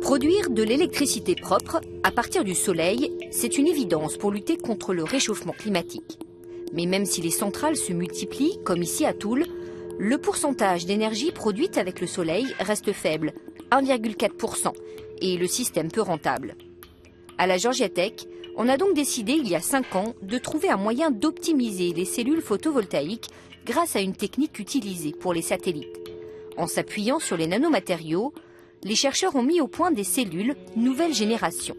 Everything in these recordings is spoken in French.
Produire de l'électricité propre à partir du soleil, c'est une évidence pour lutter contre le réchauffement climatique. Mais même si les centrales se multiplient, comme ici à Toul, le pourcentage d'énergie produite avec le soleil reste faible, 1,4%, et le système peu rentable. À la Georgia Tech, on a donc décidé il y a 5 ans de trouver un moyen d'optimiser les cellules photovoltaïques grâce à une technique utilisée pour les satellites. En s'appuyant sur les nanomatériaux, les chercheurs ont mis au point des cellules nouvelle génération.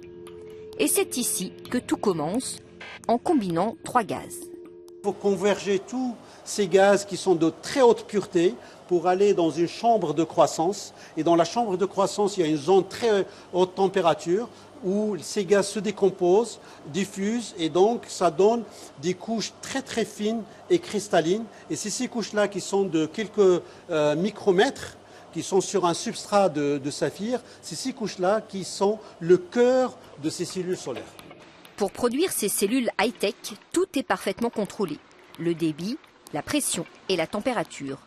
Et c'est ici que tout commence, en combinant 3 gaz. Il faut converger tous ces gaz qui sont de très haute pureté pour aller dans une chambre de croissance. Et dans la chambre de croissance, il y a une zone très haute température où ces gaz se décomposent, diffusent, et donc ça donne des couches très très fines et cristallines. Et c'est ces couches-là qui sont de quelques micromètres, qui sont sur un substrat de saphir, c'est ces couches-là qui sont le cœur de ces cellules solaires. Pour produire ces cellules high-tech, tout est parfaitement contrôlé. Le débit, la pression et la température.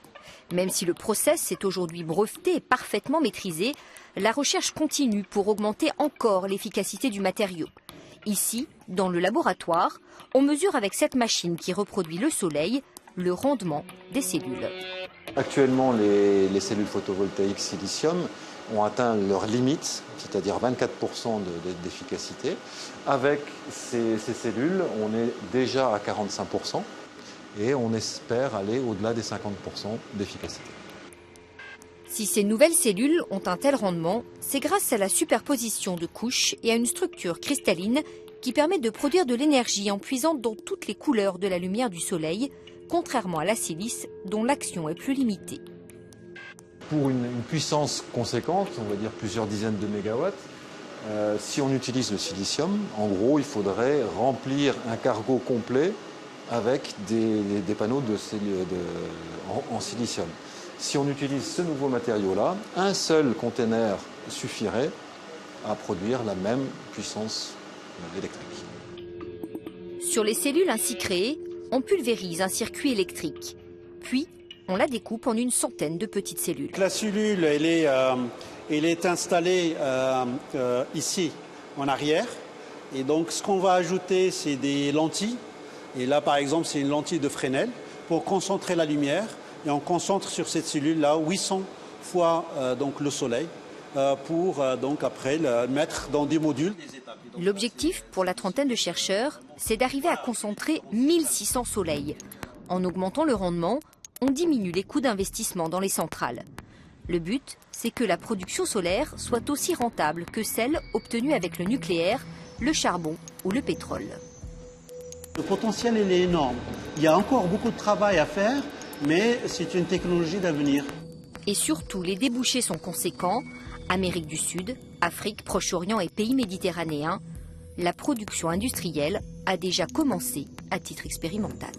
Même si le process est aujourd'hui breveté et parfaitement maîtrisé, la recherche continue pour augmenter encore l'efficacité du matériau. Ici, dans le laboratoire, on mesure avec cette machine qui reproduit le soleil le rendement des cellules. Actuellement, les cellules photovoltaïques silicium ont atteint leur limite, c'est-à-dire 24% d'efficacité. Avec ces cellules, on est déjà à 45% et on espère aller au-delà des 50% d'efficacité. Si ces nouvelles cellules ont un tel rendement, c'est grâce à la superposition de couches et à une structure cristalline qui permet de produire de l'énergie en puisant dans toutes les couleurs de la lumière du soleil, contrairement à la silice dont l'action est plus limitée. Pour une puissance conséquente, on va dire plusieurs dizaines de mégawatts, si on utilise le silicium, en gros, il faudrait remplir un cargo complet avec des panneaux en silicium. Si on utilise ce nouveau matériau-là, un seul container suffirait à produire la même puissance électrique. Sur les cellules ainsi créées, on pulvérise un circuit électrique. Puis, on la découpe en une centaine de petites cellules. La cellule, elle est installée ici, en arrière. Et donc, ce qu'on va ajouter, c'est des lentilles. Et là, par exemple, c'est une lentille de Fresnel pour concentrer la lumière. Et on concentre sur cette cellule-là 800 fois donc, le soleil pour donc, après le mettre dans des modules. L'objectif pour la trentaine de chercheurs, c'est d'arriver à concentrer 1600 soleils. En augmentant le rendement, on diminue les coûts d'investissement dans les centrales. Le but, c'est que la production solaire soit aussi rentable que celle obtenue avec le nucléaire, le charbon ou le pétrole. Le potentiel il est énorme. Il y a encore beaucoup de travail à faire, mais c'est une technologie d'avenir. Et surtout, les débouchés sont conséquents. Amérique du Sud, Afrique, Proche-Orient et pays méditerranéens, la production industrielle a déjà commencé à titre expérimental.